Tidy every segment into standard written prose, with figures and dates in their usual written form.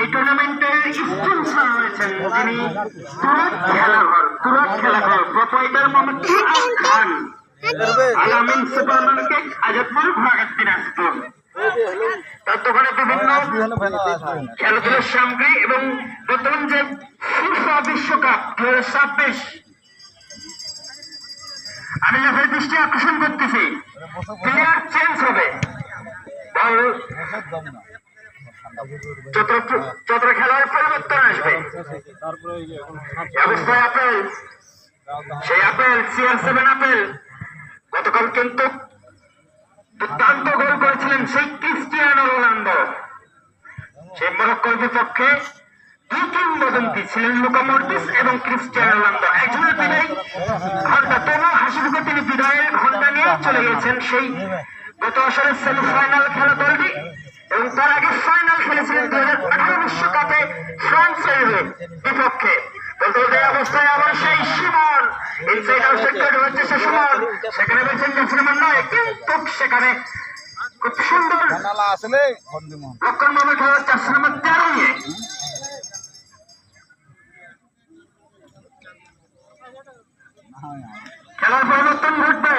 এই টুর্নামেন্টের স্পন্সর রয়েছেন যিনি তুরাগ খেলাঘর প্রোপাইটার মোহাম্মদ খান, আলামিন সুপার মার্কেট, আজাদপুর, ঘোড়াঘাট, দিনাজপুর। তার দোকানে বিভিন্ন খেলাধুলার সামগ্রী এবং বর্তমান যে ফিফা বিশ্বকাপ 2026 আমি যখন দৃষ্টি আকর্ষণ করতেছি, প্লেয়ার চেঞ্জ হবে, চতুর খেলার পরিবর্তন আসবে। অবস্থায় আপেল, সেই আপেল CR7 আপেল গতকাল কিন্তু দুর্দান্ত গোল করেছিলেন সেই ক্রিস্টিয়ানো রোনালদো। সেই মরক্কোর বিপক্ষে দুই কিংবদন্তি ছিলেন লুকা মডরিচ এবং ক্রিস্টিয়ানো রোনালদো। একজনের বিদায় ঘন্টা, তবু হাসি মুখে তিনি বিদায়ের ঘন্টা নিয়ে চলে গেছেন সেই গত আসরের সেমিফাইনাল খেলা দলটি, এবং তার আগে ফাইনাল খেলেছিলেন 2018 বিশ্বকাপে ফ্রান্সের বিপক্ষে। অবস্থায় আবার সেই সুমন ইনসাইড আউট সেক্টর হচ্ছে, সে সুমন সেখানে বেছেন জাফরিমান নয়, কিন্তু সেখানে খুব সুন্দর লক্ষণ ভাবে খেলা হচ্ছে 4 নম্বর 13 নিয়ে। খেলার পরিবর্তন ঘটবে,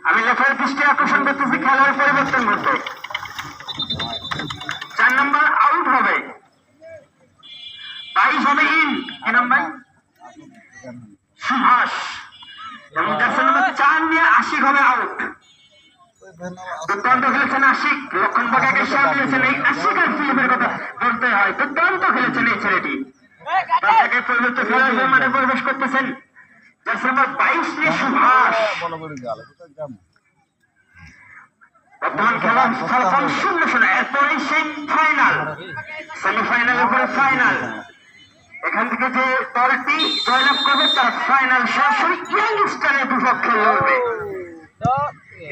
আমি লেখার দৃষ্টি আকর্ষণ করতেছি, খেলার পরিবর্তন ঘটবে। 4 নম্বর আউট হবে, 22 হবে ইন, কি নাম ভাই? সুভাষ। এবং 4 নিয়ে আশিক হবে আউট। দুর্দান্ত খেলেছেন আশিক, লক্ষণ পাকাকে সামলেছেন। এই আশিক আর ফিলিপের কথা বলতে হয়, দুর্দান্ত খেলেছেন এই ছেলেটি। তাকে পরিবর্তে খেলার মাঠে প্রবেশ করতেছেন 22 নিয়ে সুভাষ। বর্তমান খেলার ফলাফল 0-0। এরপরে সেই ফাইনাল, সেমিফাইনালের পরে ফাইনাল। এখান থেকে যে দলটি জয়লাভ করবে তার ফাইনাল সরাসরি ইয়াংস্টারের বিপক্ষে লড়বে।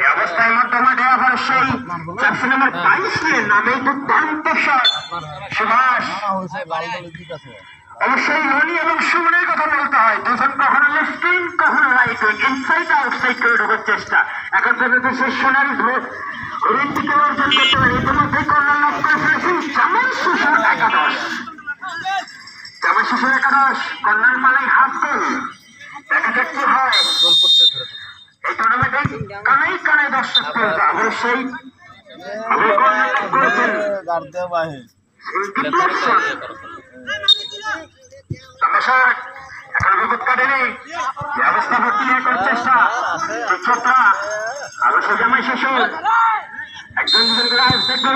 এই অবস্থায় মধ্যমাঠে আবার সেই 4 নম্বর 22 নিয়ে নামে দুর্দান্ত শট সুভাষ। অবশ্যই রনি এবং সুমনের কথা বলতে হয়, দুজন কখনো লেফট উইং কখনো রাইট উইং, ইনসাইড আউটসাইড করে ঢোকার চেষ্টা। এখন পর্যন্ত সেই সোনারি অলিম্পিকে অর্জন করতে পারে। ইতিমধ্যে কর্নার লাভ করে ফেলেছেন জামাল শিশুর একাদশ। জামাল শিশুর একাদশ কর্নার মালাই হাফ গোল। দেখা যাক কি হয় এই টুর্নামেন্টে। কানাই কানাই দর্শক পেয়েছে, অবশ্যই কর্নার লাভ করেছেন এখন বিপদ কাটেনি, ব্যবস্থা ভর্তি নিয়ে করার চেষ্টা অবশ্য জামাই শিশু একজন দুজন করে